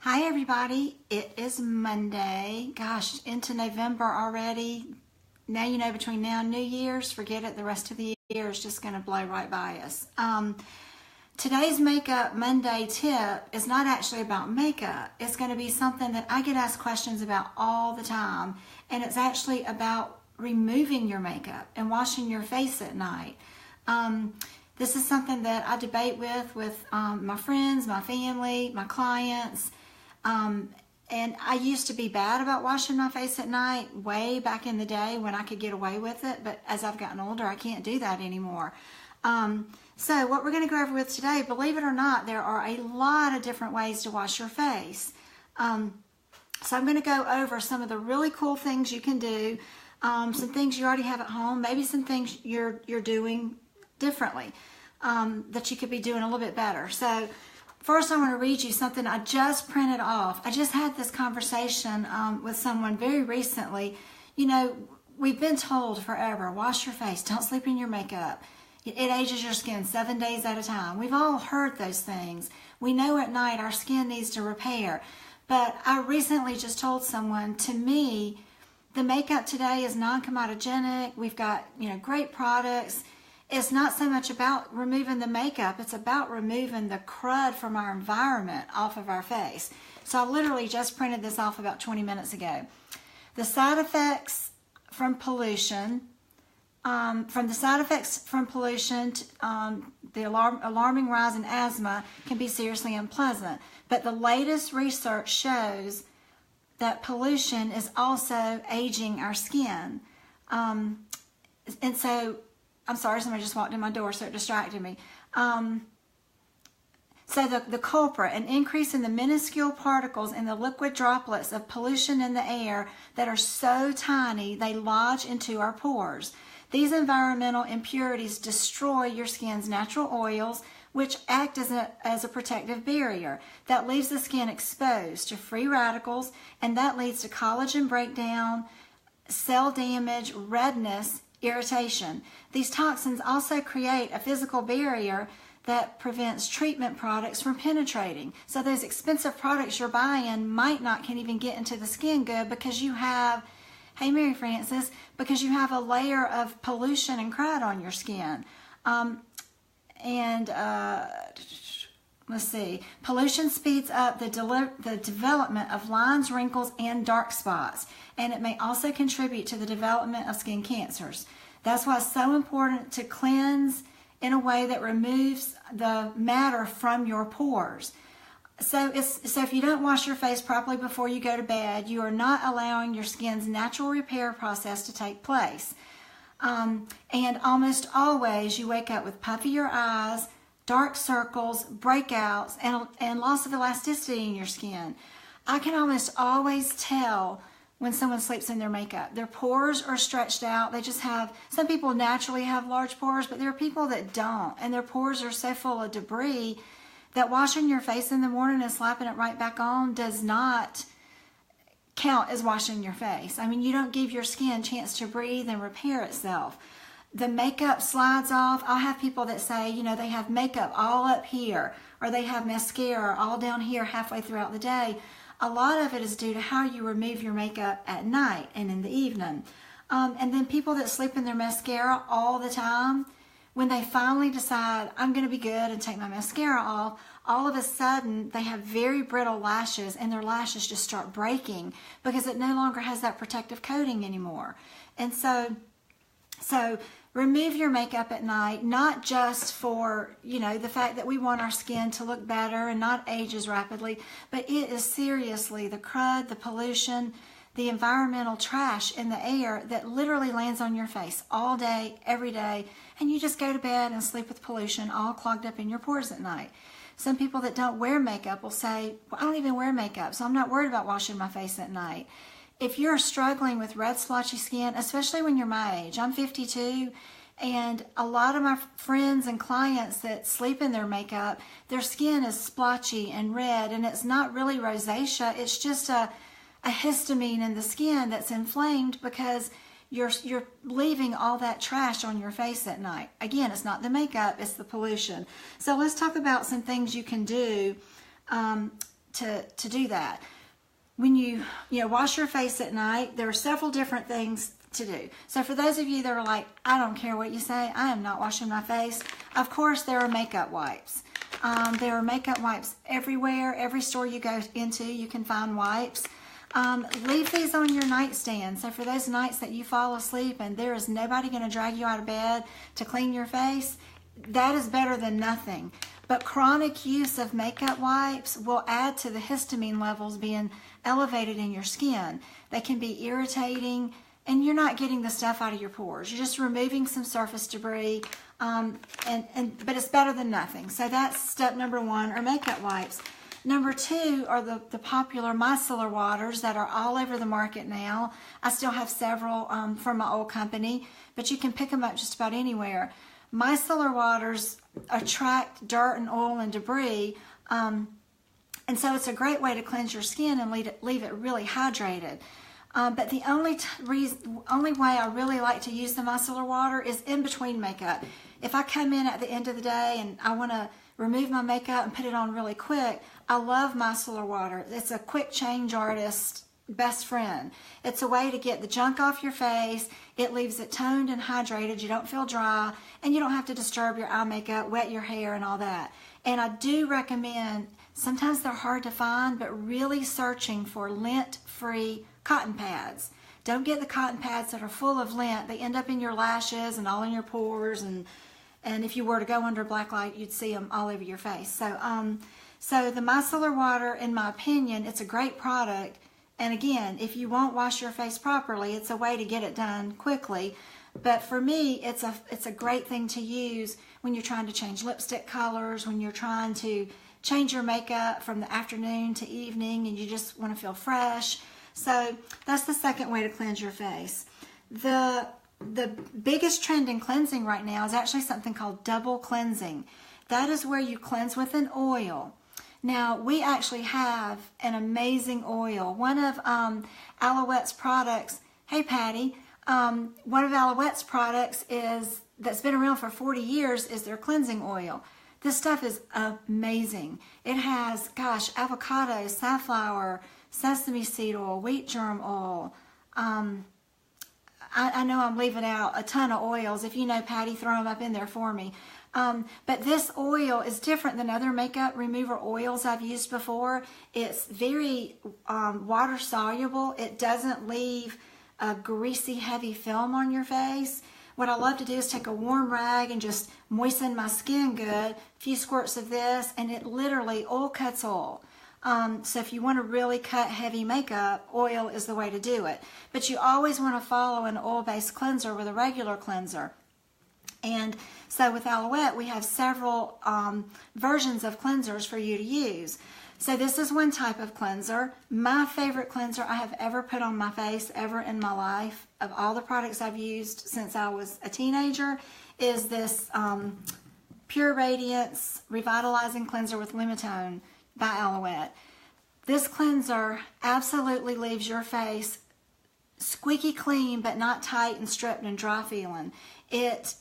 Hi everybody, it is Monday. Gosh, into November already. Now you know, between now and New Year's, forget it, the rest of the year is just going to blow right by us. Today's Makeup Monday tip is not actually about makeup. It's going to be something that I get asked questions about all the time, and it's actually about removing your makeup and washing your face at night. This is something that I debate with my friends, my family, my clients. And I used to be bad about washing my face at night way back in the day when I could get away with it, but as I've gotten older, I can't do that anymore. So what we're going to go over with today, believe it or not, there are a lot of different ways to wash your face. So I'm going to go over some of the really cool things you can do, some things you already have at home, maybe some things you're doing differently that you could be doing a little bit better. So first, I want to read you something I just printed off. I just had this conversation with someone very recently. You know, we've been told forever, wash your face, don't sleep in your makeup. It ages your skin 7 days at a time. We've all heard those things. We know at night our skin needs to repair. But I recently just told someone, to me, the makeup today is non-comedogenic. We've got, great products. It's not so much about removing the makeup, it's about removing the crud from our environment off of our face. So I literally just printed this off about 20 minutes ago. The side effects from pollution, the alarming rise in asthma can be seriously unpleasant. But the latest research shows that pollution is also aging our skin. And so, I'm sorry, somebody just walked in my door, so it distracted me. So the culprit, an increase in the minuscule particles in the liquid droplets of pollution in the air that are so tiny they lodge into our pores. These environmental impurities destroy your skin's natural oils, which act as a protective barrier that leaves the skin exposed to free radicals, and that leads to collagen breakdown, cell damage, redness, irritation. These toxins also create a physical barrier that prevents treatment products from penetrating. So those expensive products you're buying might not can even get into the skin good because you have, hey Mary Frances, because you have a layer of pollution and crud on your skin. Let's see. Pollution speeds up the development of lines, wrinkles, and dark spots, and it may also contribute to the development of skin cancers. That's why it's so important to cleanse in a way that removes the matter from your pores. So if you don't wash your face properly before you go to bed, you are not allowing your skin's natural repair process to take place. And almost always you wake up with puffier eyes, dark circles, breakouts, and loss of elasticity in your skin. I can almost always tell when someone sleeps in their makeup. Their pores are stretched out. They just have, some people naturally have large pores, but there are people that don't, and their pores are so full of debris that washing your face in the morning and slapping it right back on does not count as washing your face. I mean, you don't give your skin a chance to breathe and repair itself. The makeup slides off. I'll have people that say, they have makeup all up here, or they have mascara all down here halfway throughout the day. A lot of it is due to how you remove your makeup at night and in the evening. And then people that sleep in their mascara all the time, when they finally decide, I'm going to be good and take my mascara off, all of a sudden they have very brittle lashes, and their lashes just start breaking because it no longer has that protective coating anymore. And so remove your makeup at night, not just for, the fact that we want our skin to look better and not age as rapidly, but it is seriously the crud, the pollution, the environmental trash in the air that literally lands on your face all day, every day, and you just go to bed and sleep with pollution all clogged up in your pores at night. Some people that don't wear makeup will say, well, I don't even wear makeup, so I'm not worried about washing my face at night. If you're struggling with red splotchy skin, especially when you're my age, I'm 52, and a lot of my friends and clients that sleep in their makeup, their skin is splotchy and red, and it's not really rosacea, it's just a histamine in the skin that's inflamed because you're leaving all that trash on your face at night. Again, it's not the makeup, it's the pollution. So let's talk about some things you can do to do that. When you wash your face at night, there are several different things to do. So for those of you that are like, I don't care what you say, I am not washing my face. Of course, there are makeup wipes. There are makeup wipes everywhere. Every store you go into, you can find wipes. Leave these on your nightstand. So for those nights that you fall asleep and there is nobody going to drag you out of bed to clean your face, that is better than nothing. But chronic use of makeup wipes will add to the histamine levels being elevated in your skin. They can be irritating, and you're not getting the stuff out of your pores. You're just removing some surface debris, but it's better than nothing. So that's step number one, are makeup wipes. Number two are the popular Micellar Waters that are all over the market now. I still have several from my old company, but you can pick them up just about anywhere. Micellar Waters attract dirt and oil and debris, and so it's a great way to cleanse your skin and leave it really hydrated. But the only way I really like to use the micellar water is in between makeup. If I come in at the end of the day and I want to remove my makeup and put it on really quick, I love micellar water. It's a quick change artist best friend. It's a way to get the junk off your face. It leaves it toned and hydrated. You don't feel dry, and you don't have to disturb your eye makeup, wet your hair, and all that. And I do recommend, sometimes they're hard to find, but really searching for lint-free cotton pads. Don't get the cotton pads that are full of lint. They end up in your lashes and all in your pores, and if you were to go under black light, you'd see them all over your face. So the micellar water, in my opinion, it's a great product. And again, if you won't wash your face properly, it's a way to get it done quickly. But for me, it's a great thing to use when you're trying to change lipstick colors, when you're trying to change your makeup from the afternoon to evening and you just want to feel fresh. So that's the second way to cleanse your face. The biggest trend in cleansing right now is actually something called double cleansing. That is where you cleanse with an oil. Now, we actually have an amazing oil. One of Aloe's products, hey Patty, one of Aloe's products that's been around for 40 years is their cleansing oil. This stuff is amazing. It has, avocado, safflower, sesame seed oil, wheat germ oil. I know I'm leaving out a ton of oils. If you know, Patty, throw them up in there for me. But this oil is different than other makeup remover oils I've used before. It's very water soluble. It doesn't leave a greasy, heavy film on your face. What I love to do is take a warm rag and just moisten my skin good, a few squirts of this, and it literally oil cuts oil. So if you want to really cut heavy makeup, oil is the way to do it. But you always want to follow an oil-based cleanser with a regular cleanser. And so with Aloe, we have several versions of cleansers for you to use. So this is one type of cleanser. My favorite cleanser I have ever put on my face, ever in my life, of all the products I've used since I was a teenager, is this Pure Radiance Revitalizing Cleanser with Limitone by Aloe. This cleanser absolutely leaves your face squeaky clean, but not tight and stripped and dry feeling. It's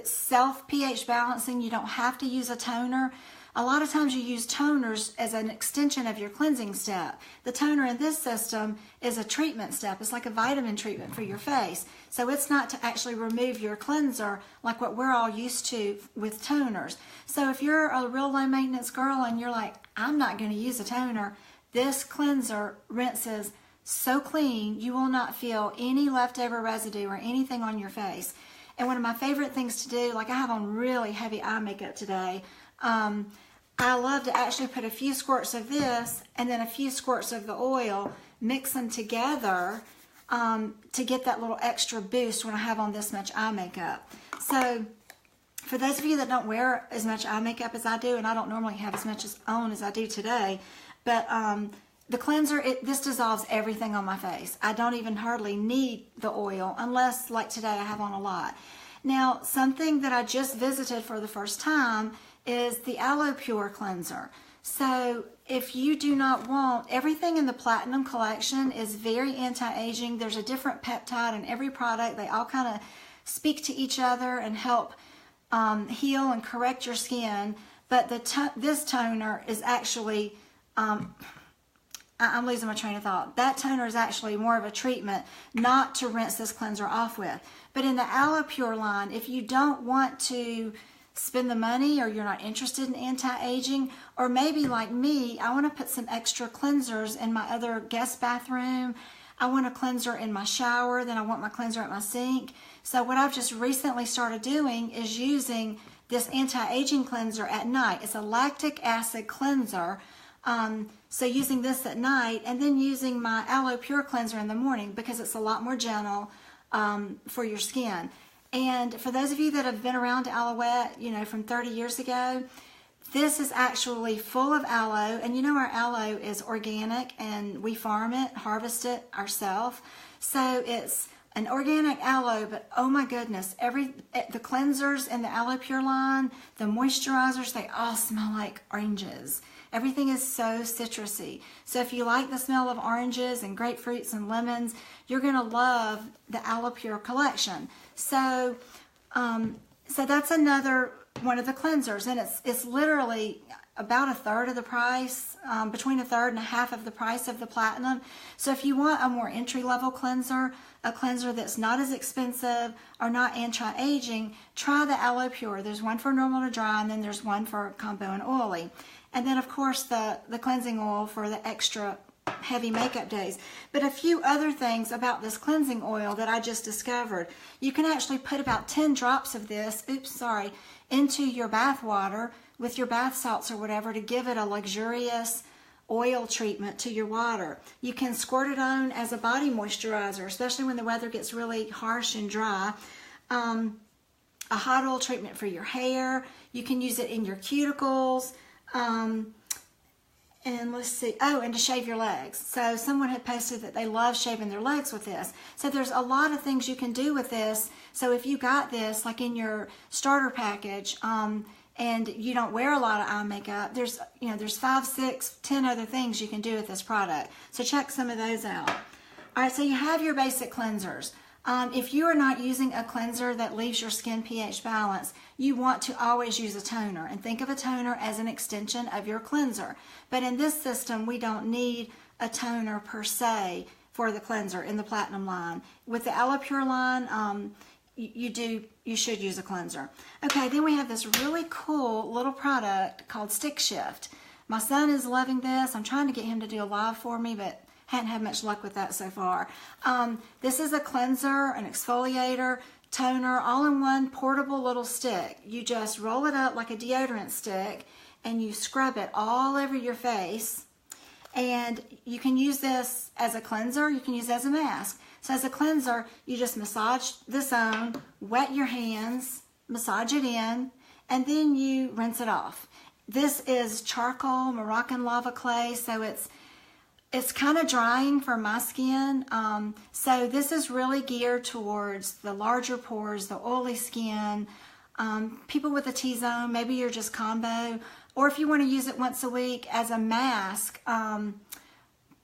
self pH balancing. You don't have to use a toner. A lot of times you use toners as an extension of your cleansing step. The toner in this system is a treatment step. It's like a vitamin treatment for your face. So it's not to actually remove your cleanser like what we're all used to with toners. So if you're a real low maintenance girl and you're like, I'm not going to use a toner, this cleanser rinses so clean you will not feel any leftover residue or anything on your face. And one of my favorite things to do, like I have on really heavy eye makeup today, I love to actually put a few squirts of this and then a few squirts of the oil, mix them together to get that little extra boost when I have on this much eye makeup. So for those of you that don't wear as much eye makeup as I do, and I don't normally have as much on as I do today, but the cleanser, this dissolves everything on my face. I don't even hardly need the oil unless, like today, I have on a lot. Now, something that I just visited for the first time is the Aloe Pure Cleanser. So if you do not want, everything in the Platinum Collection is very anti-aging. There's a different peptide in every product. They all kind of speak to each other and help heal and correct your skin. But this toner is actually I'm losing my train of thought. That toner is actually more of a treatment, not to rinse this cleanser off with. But in the Aloe Pure line, if you don't want to spend the money, or you're not interested in anti-aging, or maybe like me, I want to put some extra cleansers in my other guest bathroom. I want a cleanser in my shower, then I want my cleanser at my sink. So what I've just recently started doing is using this anti-aging cleanser at night. It's a lactic acid cleanser. So using this at night, and then using my Aloe Pure cleanser in the morning, because it's a lot more gentle for your skin. And for those of you that have been around Alouette, you know, from 30 years ago, this is actually full of aloe. And you know, our aloe is organic, and we farm it, harvest it ourselves. So it's an organic aloe, but oh my goodness, the cleansers in the Aloe Pure line, the moisturizers, they all smell like oranges. Everything is so citrusy. So if you like the smell of oranges and grapefruits and lemons, you're going to love the Aloe Pure collection. So that's another one of the cleansers, and it's literally about a third of the price, between a third and a half of the price of the Platinum. So if you want a more entry-level cleanser, a cleanser that's not as expensive or not anti-aging, try the Aloe Pure. There's one for normal to dry, and then there's one for combo and oily. And then, of course, the cleansing oil for the extra heavy makeup days. But a few other things about this cleansing oil that I just discovered. You can actually put about 10 drops of this, into your bath water with your bath salts or whatever to give it a luxurious oil treatment to your water. You can squirt it on as a body moisturizer, especially when the weather gets really harsh and dry. A hot oil treatment for your hair. You can use it in your cuticles. And let's see, and to shave your legs. So someone had posted that they love shaving their legs with this. So there's a lot of things you can do with this. So if you got this like in your starter package, and you don't wear a lot of eye makeup, there's 5, 6, 10 other things you can do with this product. So check some of those out. All right, so you have your basic cleansers. If you are not using a cleanser that leaves your skin pH balanced, you want to always use a toner, and think of a toner as an extension of your cleanser. But in this system, we don't need a toner per se for the cleanser in the Platinum line. With the Aloe Pure line, you should use a cleanser. Okay, then we have this really cool little product called Stick Shift. My son is loving this. I'm trying to get him to do a live for me, but hadn't had much luck with that so far. This is a cleanser, an exfoliator, toner, all in one portable little stick. You just roll it up like a deodorant stick, and you scrub it all over your face. And you can use this as a cleanser, you can use it as a mask. So as a cleanser, you just massage this on, wet your hands, massage it in, and then you rinse it off. This is charcoal Moroccan lava clay, so it's kind of drying for my skin. So this is really geared towards the larger pores, the oily skin, people with a T-zone, maybe you're just combo, or if you want to use it once a week as a mask.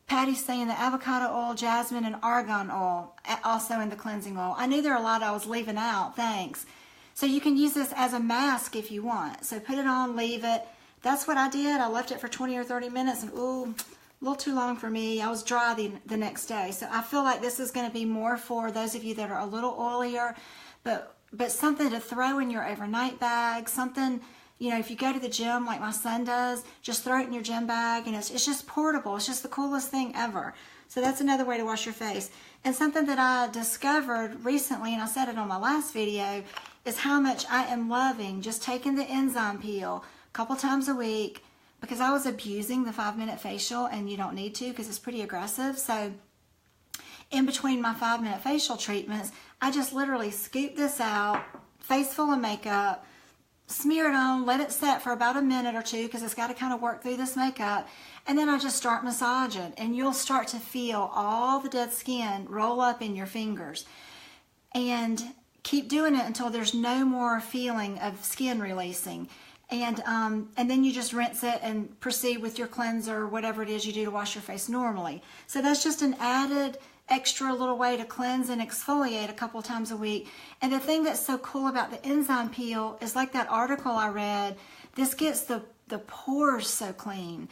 Patty's saying the avocado oil, jasmine, and argan oil, also in the cleansing oil. I knew there are a lot I was leaving out, thanks. So you can use this as a mask if you want. So put it on, leave it. That's what I did. I left it for 20 or 30 minutes, and ooh, a little too long for me. I was dry the next day. So I feel like this is going to be more for those of you that are a little oilier, but something to throw in your overnight bag, something, you know, if you go to the gym like my son does, just throw it in your gym bag, and it's just portable. It's just the coolest thing ever. So that's another way to wash your face. And something that I discovered recently, and I said it on my last video, is how much I am loving just taking the enzyme peel a couple times a week, because I was abusing the 5-minute facial, and you don't need to because it's pretty aggressive. So in between my 5-minute facial treatments, I just literally scoop this out, face full of makeup, smear it on, let it set for about a minute or two because it's got to kind of work through this makeup, and then I just start massaging, and you'll start to feel all the dead skin roll up in your fingers. And keep doing it until there's no more feeling of skin releasing. And then you just rinse it and proceed with your cleanser, whatever it is you do to wash your face normally. So that's just an added extra little way to cleanse and exfoliate a couple times a week. And the thing that's so cool about the enzyme peel is, like that article I read, this gets the pores so clean.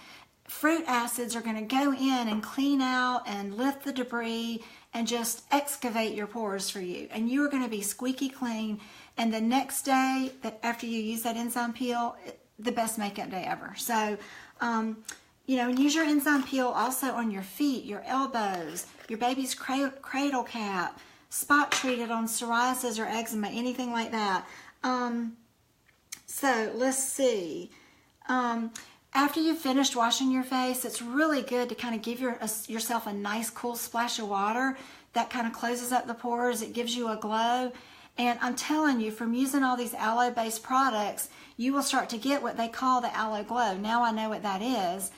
fruit acids are going to go in and clean out and lift the debris and just excavate your pores for you. And you are going to be squeaky clean. And the next day, that after you use that enzyme peel, the best makeup day ever. So, you know, and use your enzyme peel also on your feet, your elbows, your baby's cradle cap, spot treated on psoriasis or eczema, anything like that. So let's see. After you've finished washing your face, it's really good to kind of give yourself a nice cool splash of water that kind of closes up the pores. It gives you a glow. And I'm telling you, from using all these aloe-based products, you will start to get what they call the aloe glow. Now I know what that is,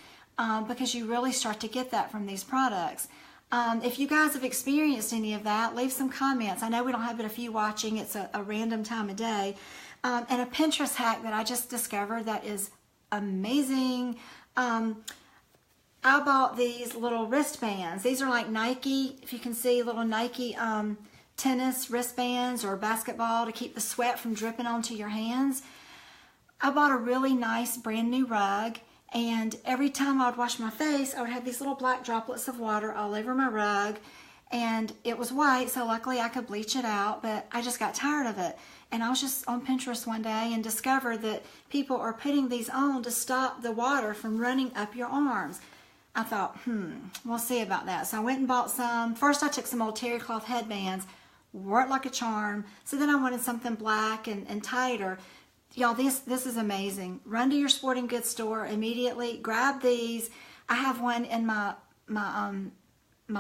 because you really start to get that from these products. If you guys have experienced any of that, leave some comments. I know we don't have but a few watching. It's a random time of day. And a Pinterest hack that I just discovered that is amazing. I bought these little wristbands. These are like Nike, if you can see, little Nike tennis wristbands or basketball to keep the sweat from dripping onto your hands. I bought a really nice brand new rug, and every time I would wash my face, I would have these little black droplets of water all over my rug, and it was white, so luckily I could bleach it out, but I just got tired of it. And I was just on Pinterest one day and discovered that people are putting these on to stop the water from running up your arms. I thought, we'll see about that. So I went and bought some. First I took some old terry cloth headbands, wore it like a charm. So then I wanted something black and tighter. Y'all, this is amazing. Run to your sporting goods store immediately. Grab these. I have one in my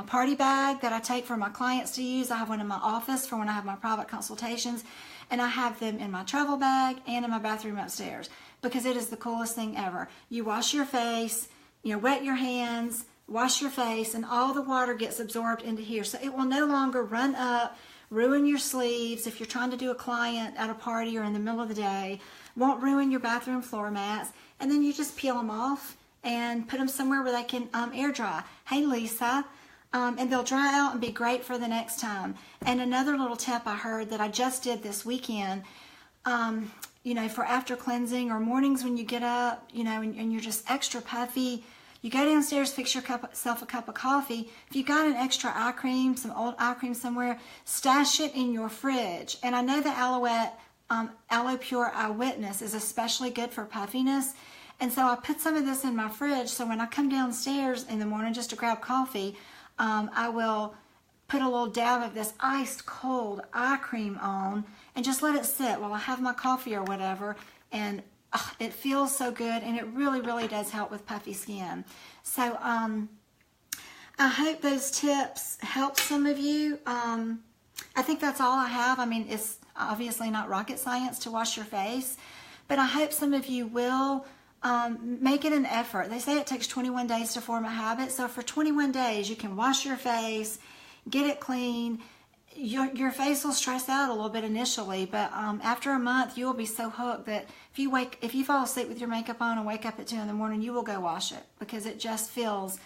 party bag that I take for my clients to use. I have one in my office for when I have my private consultations. And I have them in my travel bag and in my bathroom upstairs because it is the coolest thing ever. You wash your face, you know, wet your hands, wash your face, and all the water gets absorbed into here. So it will no longer run up, ruin your sleeves if you're trying to do a client at a party or in the middle of the day. Won't ruin your bathroom floor mats. And then you just peel them off and put them somewhere where they can air dry. Hey, Lisa. And they'll dry out and be great for the next time. And another little tip I heard that I just did this weekend, you know, for after cleansing or mornings when you get up, you know, and you're just extra puffy, you go downstairs, fix yourself a cup of coffee. If you got an extra eye cream, some old eye cream somewhere, stash it in your fridge. And I know the Aloe Pure Eyewitness is especially good for puffiness. And so I put some of this in my fridge, so when I come downstairs in the morning just to grab coffee, I will put a little dab of this iced cold eye cream on and just let it sit while I have my coffee or whatever. And it feels so good, and it really, really does help with puffy skin. So I hope those tips help some of you. I think that's all I have. I mean, it's obviously not rocket science to wash your face, but I hope some of you will make it an effort. They say it takes 21 days to form a habit. So for 21 days, you can wash your face, get it clean. Your face will stress out a little bit initially, but after a month, you will be so hooked that if you fall asleep with your makeup on and wake up at 2 in the morning, you will go wash it because it just feels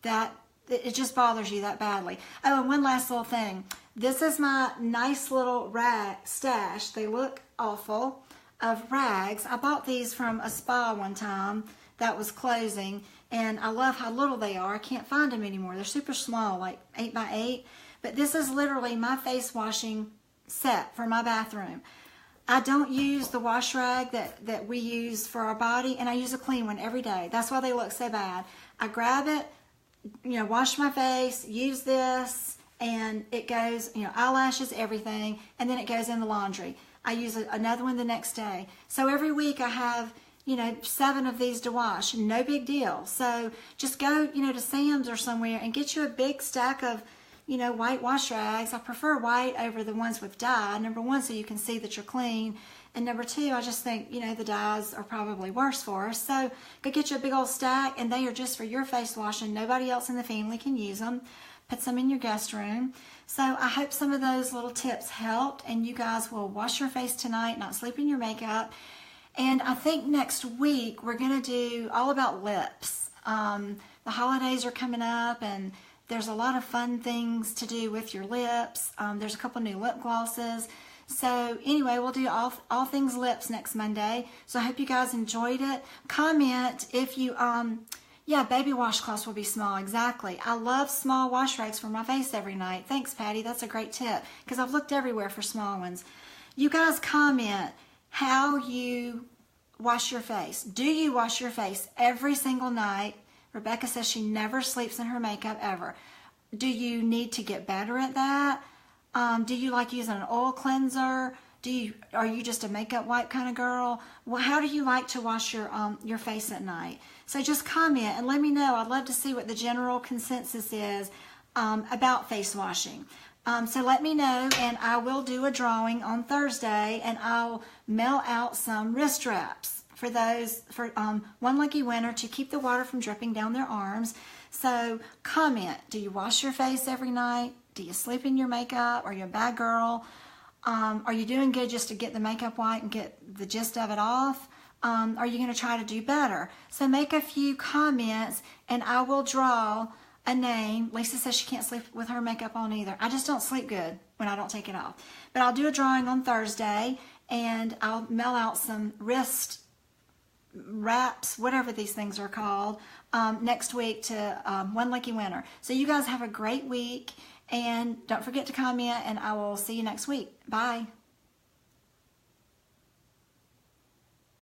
that it just bothers you that badly. Oh, and one last little thing. This is my nice little rag stash. They look awful. Of rags. I bought these from a spa one time that was closing, and I love how little they are. I can't find them anymore. They're super small, like 8 by 8, but this is literally my face washing set for my bathroom. I don't use the wash rag that we use for our body, and I use a clean one every day. That's why they look so bad. I grab it, you know, wash my face, use this, and it goes, you know, eyelashes, everything, and then it goes in the laundry. I use another one the next day. So every week I have, you know, 7 of these to wash. No big deal. So just go, you know, to Sam's or somewhere and get you a big stack of, you know, white wash rags. I prefer white over the ones with dye. Number 1, so you can see that you're clean. And number 2, I just think, you know, the dyes are probably worse for us. So go get you a big old stack, and they are just for your face washing. Nobody else in the family can use them. Put some in your guest room. So I hope some of those little tips helped, and you guys will wash your face tonight, not sleep in your makeup. And I think next week we're going to do all about lips. The holidays are coming up, and there's a lot of fun things to do with your lips. There's a couple new lip glosses. So anyway, we'll do all things lips next Monday. So I hope you guys enjoyed it. Comment if you Yeah, baby washcloths will be small, exactly. I love small wash rags for my face every night. Thanks, Patty. That's a great tip because I've looked everywhere for small ones. You guys comment how you wash your face. Do you wash your face every single night? Rebecca says she never sleeps in her makeup ever. Do you need to get better at that? Do you like using an oil cleanser? Are you just a makeup wipe kind of girl? Well, how do you like to wash your face at night? So just comment and let me know. I'd love to see what the general consensus is about face washing. So let me know, and I will do a drawing on Thursday, and I'll mail out some wrist wraps for those for one lucky winner to keep the water from dripping down their arms. So comment. Do you wash your face every night? Do you sleep in your makeup? Are you a bad girl? Are you doing good just to get the makeup white and get the gist of it off? Are you going to try to do better? So make a few comments and I will draw a name. Lisa says she can't sleep with her makeup on either. I just don't sleep good when I don't take it off. But I'll do a drawing on Thursday and I'll mail out some wrist wraps, whatever these things are called, next week to one lucky winner. So you guys have a great week. And don't forget to comment, and I will see you next week. Bye.